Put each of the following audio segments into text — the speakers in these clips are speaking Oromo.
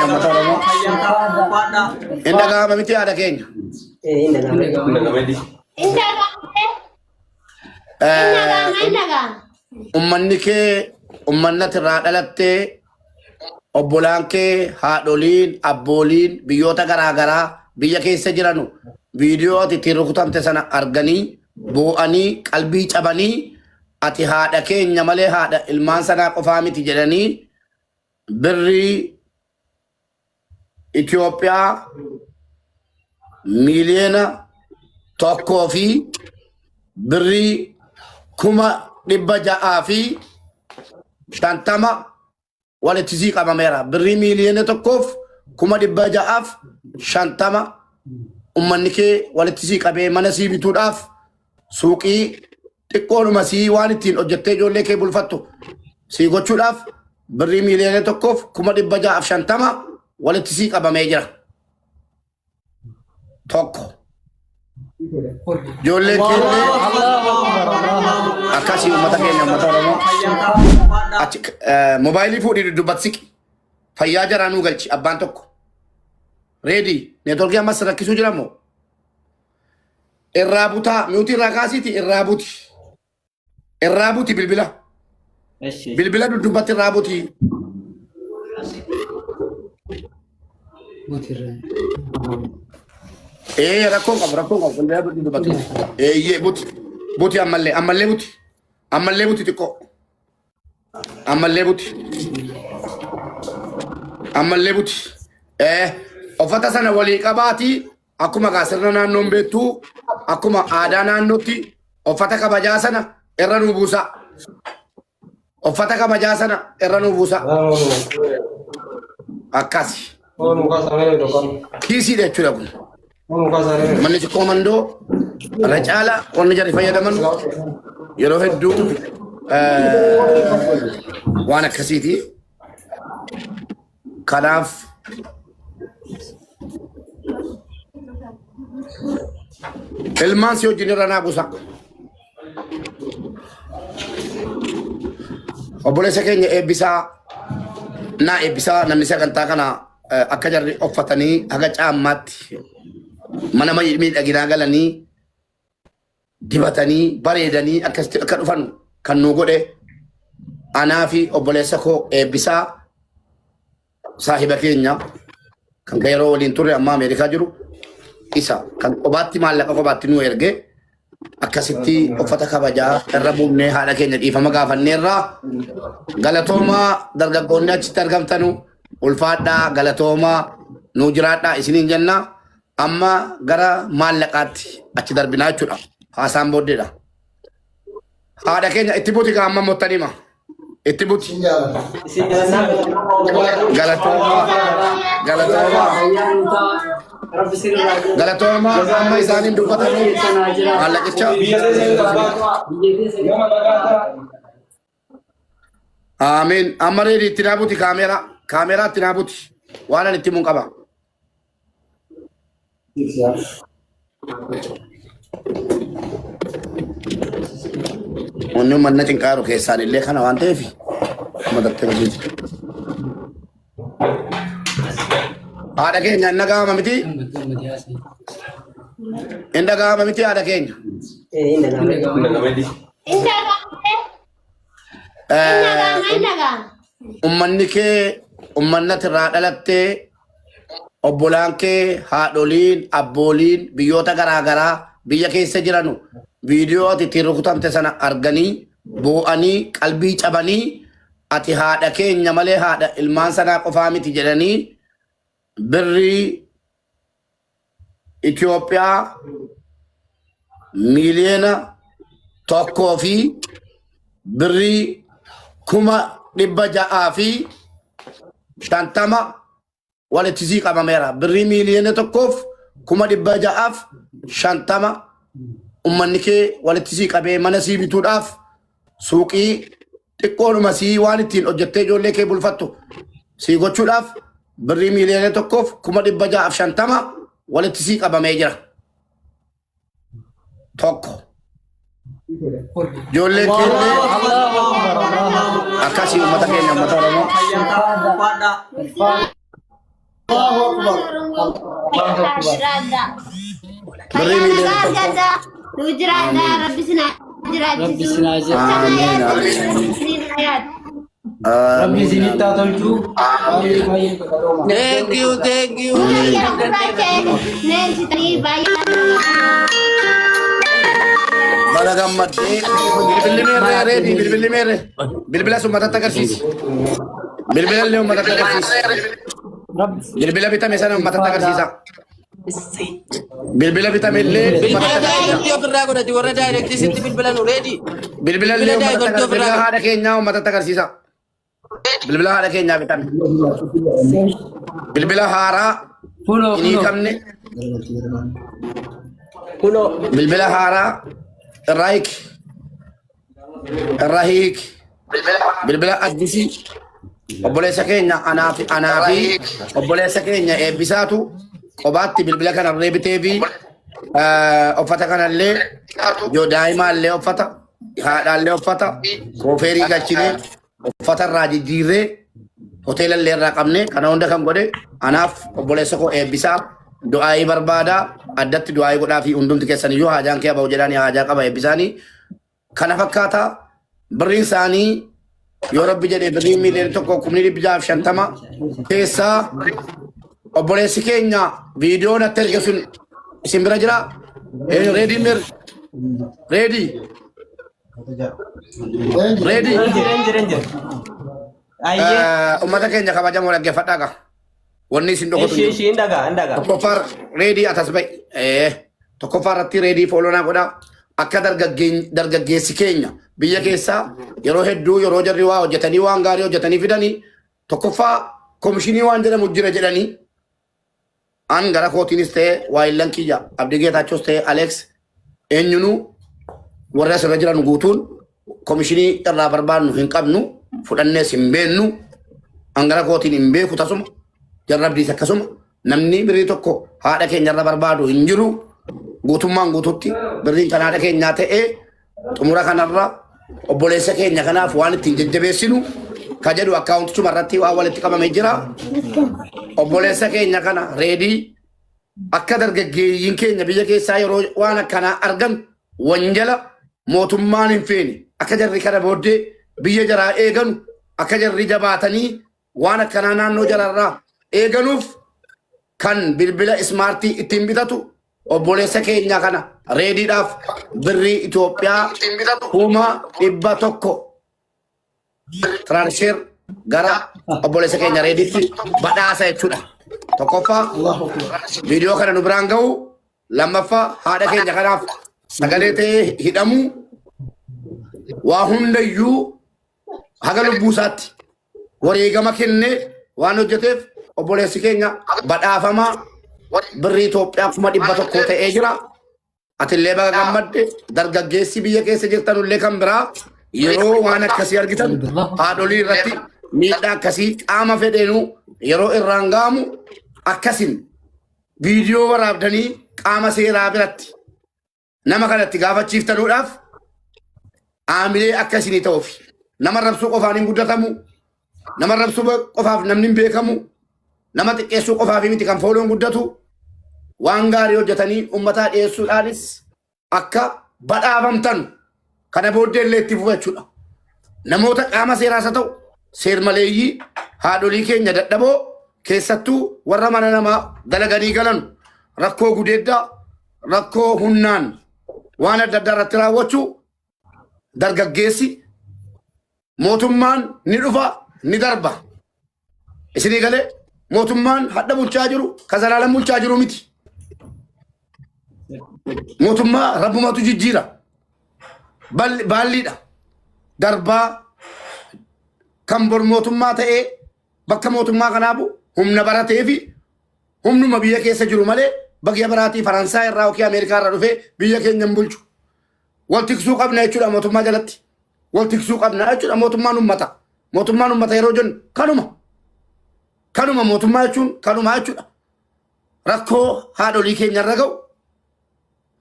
keenya uummata Oromoo. Inni dhagahama miti haadha keenya. Ummanni kee ummannati irraa dhalattee obbolaan kee haadholiin abbooliin biyyoota garaagaraa biyya keessa jiranu viidiyoo ati ittiin rukutamte sana arganii boo'anii qalbii cabanii ati haadha keenya malee haadha ilmaan sanaa qofaa miti jedhanii birrii Itoophiyaa miliyoona tokkoo fi birrii 650 walitti sii qabameera. Birrii miliyoona tokkoof 650 ummanni kee walitti sii qabee mana sii bituudhaaf suuqii xiqqoodhuma sii waan ittiin hojjettee ijoollee kee bulfattu sii gochuudhaaf birrii miliyoona tokkoof 650 walitti sii qabamee jira. Tokko. Ijoollee keellee akkasii uummata keenya uummata Oromoo moobaayilii fuudhii duddubbatti fayyaa jaraanuu galchi abbaan tokko. Reedii neetworkii ammas rakkisuu jira moo? Irraa butaa miutii irraa kaasiiti irraa buti. Irraa buti bilbila. Bilbila duddubbatti irraa buti. Rakkoon qabu bilbila duddubbatti. Buti ammallee buti xiqqoo. Ammallee buti. Uffata sana walii qabaati akkuma gaasirra naannoon beektu akkuma aadaa naannootti uffata kabajaa sana irra nuu buusa. Uffata kabajaa sana irra nuu buusa. Akkasi. Kiisiidha jechuudha kun. Manni xiqqoo mandoo irra caala wanni jarri fayyadaman yeroo hedduu waan akkasiiti. Kanaaf ilmaan si wajjin irra naa buusa. Obboleessa keenya eebbisaa namni sagantaa kana akka jarri uffatanii haga caammaatti mana miidhaginaa galanii dibatanii bareedanii akkasitti akka dhufan kan nu godhe anaa fi obboleessa koo eebbisaa saahiba keenya kan yeroo waliin turre amma Ameerikaa jiru isa kan qobaatti maallaqa qobaatti nu erge akkasitti uffata kabajaa irra buufnee haadha keenya dhiifama gaafanneerraa galatoomaa dargaggoonni achitti argamtanu ulfaadhaa galatoomaa nuu jiraadhaa isiniin jenna amma gara maallaqaatti achi darbinaa jechuudha haasaan booddeedha. Haadha keenya itti buti gaamma mottanima itti buti galatoomaa amma isaaniin dubbatanii maallaqicha amiin amma reedii itti naa buti kaameeraa itti naa buti waan ani itti mun qaba. Wanni uummanna cinqaaru keessaan illee kana waan ta'eef madattee hojii. Haadha keenya hin dhagahama miti? Hin dhagahama miti haadha keenya? Ummanni kee ummannati irraa dhalattee obbolaan kee haadholiin abbooliin biyyoota garaagaraa biyya keessa jiranu viidiyoo ati ittiin rukutamte sana arganii boo'anii qalbii cabanii ati haadha keenya malee haadha ilmaan sanaa qofaa miti jedhanii birrii Itoophiyaa miliyoona tokkoo fi birrii 650 walitti sii qabameera. Birrii miliyoona tokkoof 650 ummanni kee walitti sii qabee mana sii bituudhaaf suuqii xiqqoodhuma sii waan ittiin hojjettee ijoollee kee bulfattu sii gochuudhaaf birrii miliyoona tokkoof 650 walitti sii qabamee jira. Tokko. Ijoollee keellee akkasii uummata keenya uummata Oromoo بري مليون ربي سناجر ربي زينتا تلجو Thank you. بلا جمد بالبل ريدي بالبل ثم تتكرسيس بالبل اليوم ما تتكرسيس بالبل بيتا مثلا ما تتكرسيسا بالبل بيتا ملي بالبل اليوم ما تتكرسيسا هذا كينيا وما تتكرسيسا بالبل هذا كينيا بيتا بالبل هارا ini kamne بالبل هارا الرايك الرهيك بالبل أدسي obboleessa keenya anaa fi obboleessa keenya eebbisaatu qobaatti bilbila kana reebitee fi uffata kanallee yoo daa'imaallee uffata haadhaallee uffata koofeerii galchinee uffata irraa jijjiirree hoteelallee irraa qabne kana hunda kan godhe anaaf obboleessa koo eebbisaa du'aayii barbaadaa addatti du'aayii godhaa fi hundumti keessaniyyuu haajaan kee aba'u jedhanii haajaa qaba eebbisaanii kana fakkaata birriin isaanii yoo rabbi jedhee birrii miiliyoona tokko kumni dhibbaaf 50 keessaa obboleessi keenya viidiyoo natti erge sun isin bira jira reedii mir reedii ummata keenya kabajamoo dhaggeeffadhaa qaba wanni isin dhokotu tokkoffaa reedii atas ba'i tokkoffaa irratti reedii foolonaa godhaa akka dargaggeessi keenya biyya keessaa yeroo hedduu yeroo jarri waa hojjetanii waan gaarii hojjetanii fidanii tokkoffaa komishinii waan jedhamu jira jedhanii an gara kootiinis ta'e waayillan kiyya abdii geetaachos ta'e Alex eenyunu warra asirra jiran guutuun komishinii irraa barbaadnu hin qabnu fudhannees hin beennu an gara kootiin hin beeku tasuma jarra abdiis akkasuma namni birii tokko haadha keenya irra barbaadu hin jiru guutummaan guututti birriin kan haadha keenyaa ta'e xumura kanarra obboleessa keenya kanaaf waan ittiin jajjabeessinu ka jedhu akkaawuntichuma irratti waan walitti qabamee jira obboleessa keenya kana reedii akka dargaggeeyyiin keenya biyya keessaa yeroo waan akkanaa argan wanjala mootummaan hin feene akka jarri kana booddee biyya jaraa eeganu akka jarri jabaatanii waan akkanaa naannoo jararraa eeganuuf kan bilbila ismaartii ittiin bitatu obboleessa keenya kana reediidhaaf birrii Itoophiyaa 100,000 transfer gara obboleessa keenya reediitti badhaasa jechuudha. Tokkoffaa viidiyoo kana nu biraan ga'u lammaffaa haadha keenya kanaaf sagalee ta'ee hidhamu waa hundayyuu haga lubbuu isaatti wareegama kennee waan hojjeteef obboleessi keenya badhaafamaa birrii Itoophiyaa 100,000 ta'ee jira. Atillee baga gammadde dargaggeessi biyya keessa jirtanullee kan biraa yeroo waan akkasii argitan haadholii irratti miidhaa akkasii qaama fedheenuu yeroo irraan ga'amu akkasin viidiyoo waraabdanii qaama seeraa biratti nama kanatti gaafachiiftanuudhaaf aamilee akkasinii ta'uuf nama rabsuu qofaan hin guddatamu nama rabsuu qofaaf namni hin beekamu nama xiqqeessuu qofaaf miti kan fooloon guddatu waan gaarii hojjetanii ummataa dhiyeessuudhaanis akka badhaafamtan kana booddee illee itti fufu jechuudha. Namoota qaama seeraas haa ta'u seermaleeyyii haadholii keenya dadhaboo keessattuu warra mana namaa dalaganii galan rakkoo gudeeddaa rakkoo humnaan waan adda addaa irratti raawwachuu dargaggeessi mootummaan ni dhufa ni darba. Isinii galee mootummaan hadha bulchaa jiru ka zalaalam bulchaa jiru miti. Mootummaa rabbumatu jijjiira. Baalliidha. Darbaa kan bor mootummaa ta'ee bakka mootummaa kanaafu humna baratee fi humnuma biyya keessa jiru malee biyya baraatii Faransaay irraa yookiin Ameerikaa irraa dhufee biyya keenya hin bulchu. Wal tiksuu qabna jechuudha mootummaa jalatti. Wal tiksuu qabna jechuudha mootummaan ummata. Mootummaan ummata yeroo jennu kanuma mootummaa jechuun kanuma jechuudha. Rakkoo haadholii keenya irra ga'u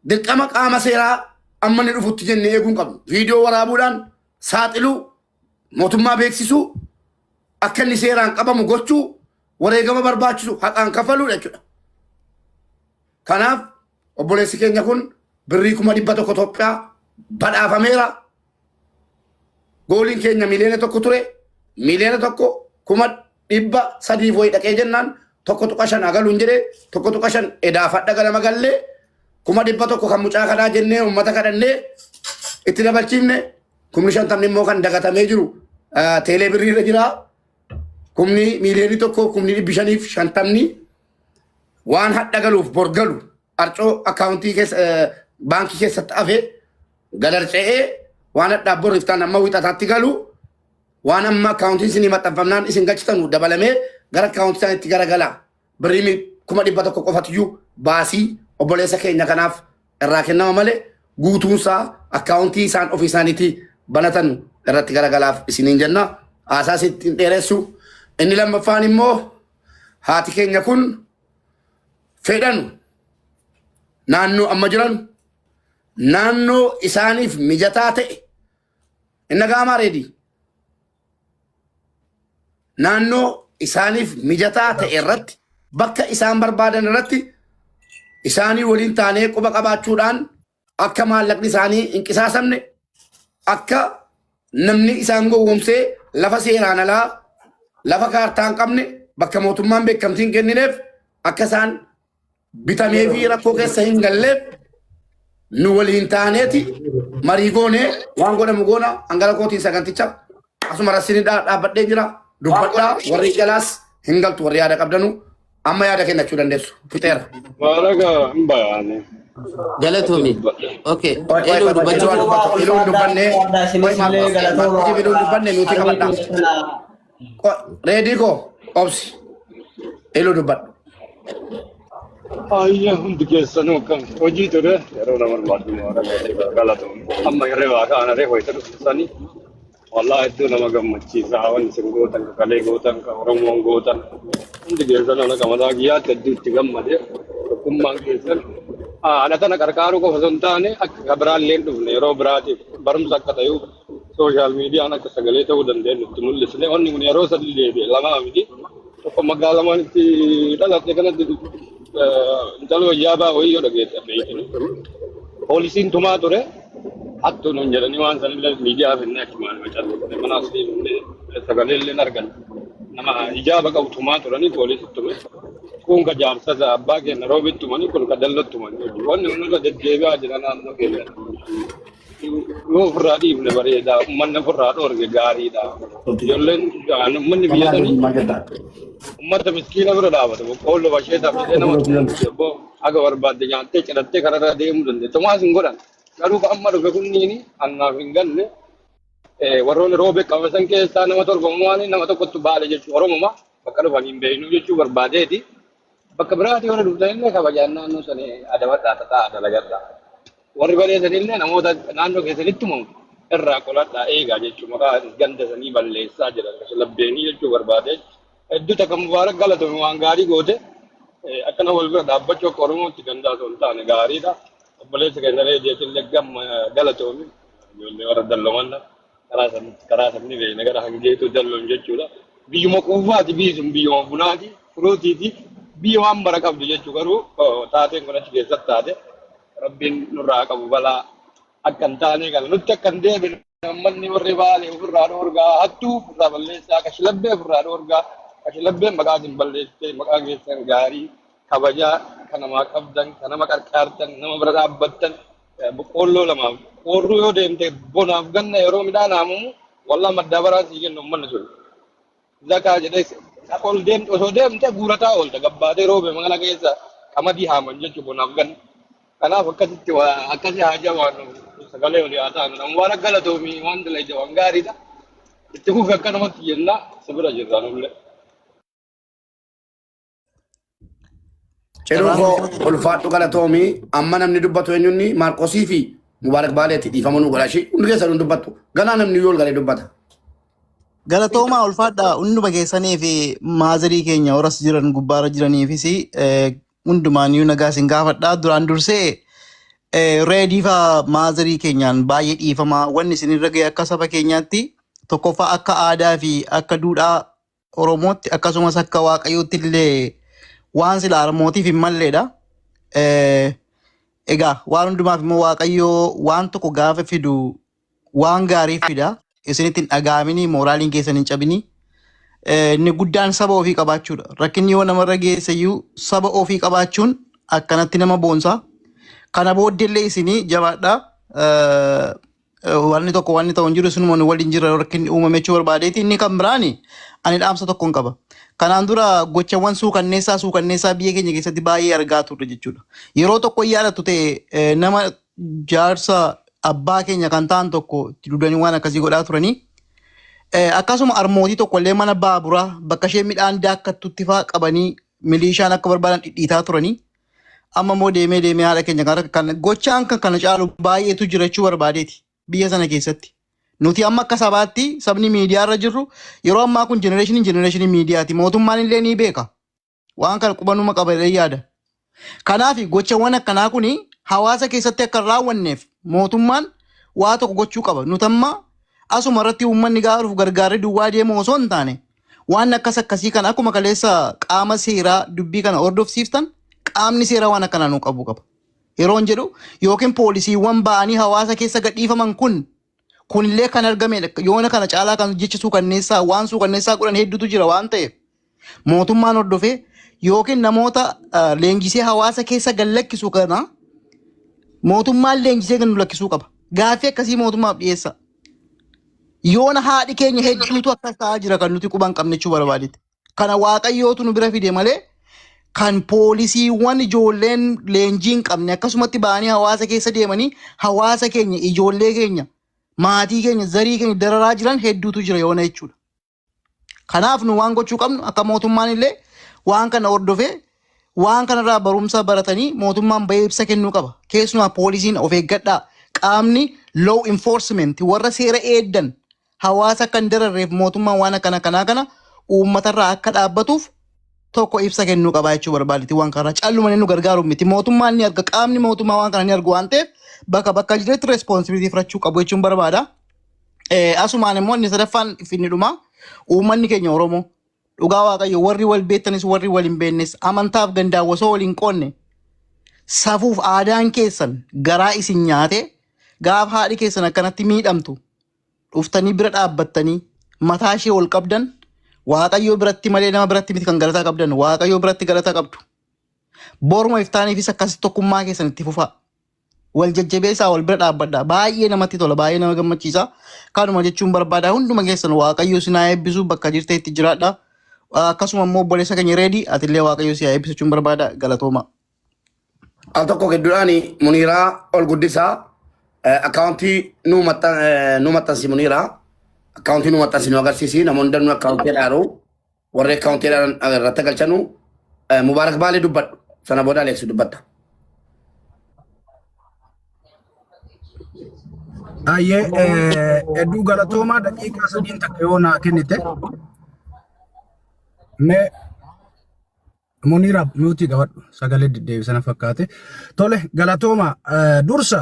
dirqama qaama seeraa amma ni dhufutti jennee eeguun qabnu. Viidiyoo waraabuudhaan saaxiluu mootummaa beeksisuu akka inni seeraan qabamu gochuu wareegama barbaachisu haqaan kafaluudha jechuudha. Kanaaf obboleessi keenya kun birrii 100,000 Itoophiyaa badhaafameera. Gooliin keenya miliyoona 1 ture. Miliyoona 1,300 foyi dhaqee jennaan 1.5 agaluun jedhee 1.5 edaafadha galama gallee 100,000 kan mucaa kadhaa jennee uummata kadhannee itti dabalchiifne 50,000 immoo kan dagatamee jiru teelee birriirra jira. 1,000,000 1,550 waan hadha galuuf borgalu arcoo akkaawuntii keessa baankii keessatti hafe gadarce'ee waan hadhaa borriftaan amma wixataatti galu waan amma akkaawuntiin isinii maxxanfamnaan isin galchitanu dabalamee gara akkaawuntii isaaniitti garagala birrii 100,000 qofatiyyuu baasii obboleessa keenya kanaaf irraa kennama malee guutuunsaa akkaawuntii isaan ofii isaaniitti banatan irratti garagalaaf isiniin jenna. Aasaas ittiin dheeressu. Inni lammaffaan immoo haati keenya kun fedhanu naannoo amma jiran naannoo isaaniif mijataa ta'e inni gaamaa reedii naannoo isaaniif mijataa ta'e irratti bakka isaan barbaadan irratti isaanii waliin taanee quba qabaachuudhaan akka maallaqni isaanii hin qisaasamne akka namni isaan gowwoomsee lafa seeraan alaa lafa kaartaa hin qabne bakka mootummaan beekamtiin kennineef akka isaan bitamee fi rakkoo keessa hin galleef nu waliin taaneeti marii goonee waan godhamu goona hangala kootiin saganticha asuma rassini dhaabbadhee jira dubbadhaa warri jalaas hin galtu warri yaada qabdanu amma yaada kennachuu dandeessu fixeera. Baaraga hin bayaane. Galatomi. Okay. Eloo dubbanne nuti qabadhaa. Reedii koo obsi eloo dubbadhu. Ayya hundi keessanuu akkam hojii ture yeroo nama barbaadu galatoom amma irree waa kaana ree hoyta dhuftanii wallaa hedduu nama gammachiisaa wanni isin gootan kalee gootan ka oromoon gootan hundi keessan ana kamataa giyyaatti hedduu itti gammade tokkummaan keessan ana tana qarqaaruu qofa osoo hin taane akka biraallee hin dhufne yeroo biraatiif barumsa akka ta'uuf sooshaal miidiyaan akka sagalee ta'uu dandeenyu itti mul'isne wanni kun yeroo sadii deebi'e lamaa miti tokko magaalamaan itti dhalatte kanatti intalo yaaba wayyo dhageessa beekini poolisiin tumaa ture hattu nun jedhanii waan sanillee miidiyaa finne akkumaan macallee mana asii sagalee illee argan nama ijaaba qabu tumaa turanii poolisiin tume kun ka jaarsa abbaa keenya roobitti tumanii kun ka dallatti tuman wanni hundirra deddeebi'aa jira naannoo keenya yoo ofirraa dhiifne bareedaa uummanni ofirraa dhoorge gaariidha ijoolleen uummanni biyya sanii ummata miskiina bira dhaabata boqqoolloo basheetaaf jedhee nama tumu aga barbaadde nyaattee cidhattee kararra deemuu dandeessa tumaas hin godhan garuu ka amma dhufe kunniini annaaf hin galle warroonni roobee qabasan keessaa nama torbamumaan nama tokkotti baale jechuu oromuma bakka dhufan hin beeknu jechuu barbaadeeti bakka biraati warra dhuftanillee kabajaan naannoo sanii adabadhaa tataa dalagadhaa warri bareesanillee namoota naannoo keessanitti himamu irraa qoladhaa eegaa jechuu maqaa ganda sanii balleessaa jiran labbeenii jechuu barbaadee hedduu takka mubaarak galatoomi waan gaarii goote akkana wal bira dhaabbachuu akka oromootti gandaa osoo hin taane gaariidha obboleessa keenya reediyeetillee gamma galatoomi ijoollee warra dallomanna karaa sabni beekne gara hangeetuu dalloon jechuudha biyyuma quufaati biyyi sun biyyuma bunaati furuutiiti biyya waan bara qabdu jechuu garuu taateen kun achi keessatti taate rabbiin nurraa qabu balaa akka hin taane kana nutti akka hin deebine namni warri baale ofirraa dhoorgaa hattuu ofirraa balleessaa kashilabbee ofirraa dhoorgaa kashilabbeen maqaa isin balleessite maqaa keessan gaarii kabajaa kan namaa qabdan kan nama qarqaartan nama bira dhaabbattan boqqoolloo lamaaf qorruu yoo deemte bonaaf ganna yeroo midhaan haamamu wallaa maddaa baraan sii kennu uummanni sun zakaa jedhee ol deemte osoo deemte guurataa oolta gabbaatee roobe magala keessa qamadii haaman jechuu bonaaf ganna kanaaf akkasitti akkasii haajaa waan sagalee olii haa ta'an nama waan galatoomii waan dalagde waan gaariidha itti fufi akkanumatti jenna sibira jirra nullee. Jedhuun koo ulfaadhu galatoomii amma namni dubbatu eenyunni Maarqosii fi Mubaarak Baaleetti dhiifamuu godhashi hundi keessan dubbatu ganaa namni yoo galee dubbata. Galatoomaa ulfaadha hunduma keessanii fi maazarii keenya horas jiran gubbaarra jiraniifis hundumaan yoo nagaa isin gaafadhaa duraan dursee reediifa maazarii keenyaan baay'ee dhiifamaa wanni isinirra ga'e akka saba keenyaatti tokkoffaa akka aadaa fi akka duudhaa Oromootti akkasumas akka Waaqayyootti illee waan sila armootiif hin malleedha. Egaa waan hundumaaf immoo Waaqayyoo waan tokko gaafa fidu waan gaarii fida. Isinitti hin dhaga'amini mooraaliin keessan hin cabini. Inni guddaan saba ofii qabaachuudha. Rakkinni yoo namarra geessayyuu saba ofii qabaachuun akkanatti nama boonsa. Kana booddeellee isinii jabaadha. Wanni tokko wanni ta'u hin jiru isinuma waliin jira rakkinni uumame jechuu barbaadeeti. Inni kan biraani ani dhaamsa tokko hin qaba. Kanaan dura gochawwan suukanneessaa biyya keenya keessatti baay'ee argaa turre jechuudha. Yeroo tokko yaadatu ta'e nama jaarsa abbaa keenya kan ta'an tokko itti dudanii waan akkasii godhaa turanii. Akkasuma armootii tokko illee mana baaburaa bakka ishee midhaan daakkattutti fa'aa qabanii milishaan akka barbaadan dhidhiitaa turanii. Amma immoo deemee haadha keenya kan gochaan kan kana caalu baay'eetu jira jechuu barbaadeeti biyya sana keessatti. Nuti amma akka sabaatti sabni miidiyaa irra jirru yeroo ammaa kun jenereeshinii miidiyaati. Mootummaan illee ni beeka. Waan kana qubanuma qabatee yaada. Kanaaf gochawwan akkanaa kun hawaasa keessatti akka raawwanneef mootummaan waa tokko gochuu qaba. Nuti amma asuma irratti uummanni gaaruuf gargaarri duwwaa deemu osoo hin taane waan akkasii kana akkuma kaleessa qaama seeraa dubbii kana hordofsiiftan qaamni seeraa waan akkanaa nuu qabu qaba. Yeroo hin jedhu yookiin poolisiiwwan ba'anii hawaasa keessa gadhiifaman kunillee kan argamedha. Yoona kana caalaa kan jecha suukanneessaa godhan hedduutu jira waan ta'eef mootummaan hordofee yookiin namoota leenjisee hawaasa keessa gallakkisu kana mootummaan leenjisee kan nu lakkisuu qaba. Gaaffii akkasii mootummaaf dhiyeessa. Yoona haadhi keenya hedduutu akkas ta'aa jira kan nuti quban qabne jechuu barbaadetti. Kana Waaqayyootu nu bira fide malee kan poolisiiwwan ijoolleen leenjii hin qabne akkasumatti ba'anii hawaasa keessa deemanii hawaasa keenya ijoollee keenya maatii keenya zarii keenya dararaa jiran hedduutu jira yoona jechuudha. Kanaaf nu waan gochuu qabnu akka mootummaan illee waan kana hordofee waan kanarraa barumsa baratanii mootummaan bahee ibsa kennuu qaba. Keessumaa poolisiin of eeggadhaa qaamni law enforcement warra seera eeddan hawaasa kan dararreef mootummaan waan kana uummatarraa akka dhaabbatuuf tokko ibsa kennuu qaba jechuu barbaaditi. Waan kana calluma nu gargaaru miti. Mootummaan ni arga qaamni mootummaa waan kana ni argu waan ta'eef bakka jiretti responsibility fudhachuu qabu jechuun barbaada. Asumaan immoo inni sadaffaan finni dhuma uummanni keenya Oromoo dhugaa Waaqayyo warri wal beektanis warri wal hin beeknes amantaaf gandaan osoo wal hin qoonne safuuf aadaan keessan garaa isin nyaate gaaf haadhi keessan akkanatti miidhamtu dhuftanii bira dhaabbattanii mataa ishee ol qabdan Waaqayyo biratti malee nama biratti miti kan galataa qabdan Waaqayyo biratti galataa qabdu. Boruma iftaaniifis akkasitti tokkummaa keessan itti fufaa. Wal jajjabeessaa wal bira dhaabbadhaa. Baay'ee namatti tola baay'ee nama gammachiisa. Kanuma jechuun barbaada hunduma keessan Waaqayyo si haa eebbisu bakka jirte itti jiraadha. Akkasuma immoo obboleessa keenya reedii atillee Waaqayyo si haa eebbisu jechuun barbaada galatooma. Al tokko gidduudhaan Muniiraa ol guddisaa akkaawuntii nu maxxansi Muniiraa. Akkaawuntii nu maxxansi nu agarsiisi namoonni danuu akkaawuntii dhaaru warri akkaawuntii irratti galchanu Mubaarak Baalee dubbadhu sana booda Aleeksi dubbatta. Hedduu galatoomaa daqiiqaa sadiin takka yoo naa kennite mee Muniira miutii qabadhu sagalee deddeebisana fakkaate. Tole galatooma dursa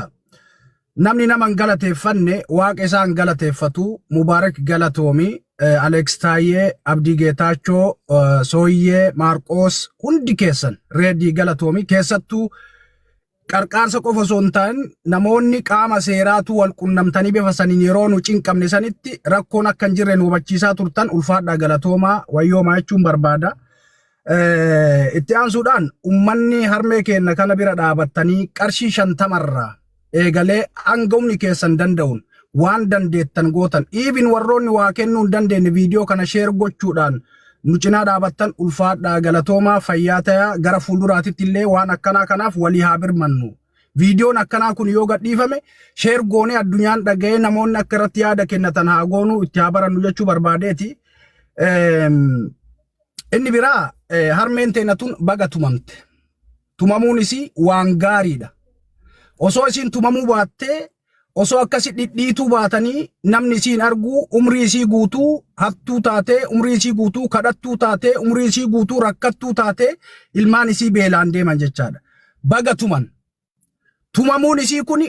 namni naman galateeffanne waaqa isaan galateeffatu Mubaarak galatoomi Aleeks Taayyee Abdii Geetaachoo Sooyyee Maarqoos hundi keessan reedii galatoomi keessattuu qarqaarsa qofa osoo hin taane namoonni qaama seeraatu wal qunnamtanii bifa saniin yeroo nu cinqamne sanitti rakkoon akka hin jirre nu hubachiisaa turtan ulfaadhaa galatoomaa wayyoomaa jechuun barbaada. Itti aansuudhaan ummanni harmee keenya kana bira dhaabattanii qarshii 50 eegalee hanga humni keessan danda'uun waan dandeettan gootan even warroonni waa kennuu hin dandeenye viidiyoo kana sheer gochuudhaan nu cinaa dhaabattan ulfaadhaa galatoomaa fayyaa ta'aa gara fuulduraatitti illee waan akkanaa kanaaf walii haa birmannu. Viidiyoon akkanaa kun yoo gadhiifame sheer goonee addunyaan dhaga'ee namoonni akka irratti yaada kennatan haa goonu itti haa barannu jechuu barbaadeeti. Inni biraa harmeen teenya tun baga tumamte. Tumamuun isii waan gaariidha. Osoo isiin tumamuu baattee osoo akkasi dhidhiituu baatanii namni isiin argu umrii isii guutuu hattuu taatee umrii isii guutuu kadhattuu taatee umrii isii guutuu rakkattuu taatee ilmaan isii beelaan deeman jechaadha. Baga tuman. Tumamuun isii kun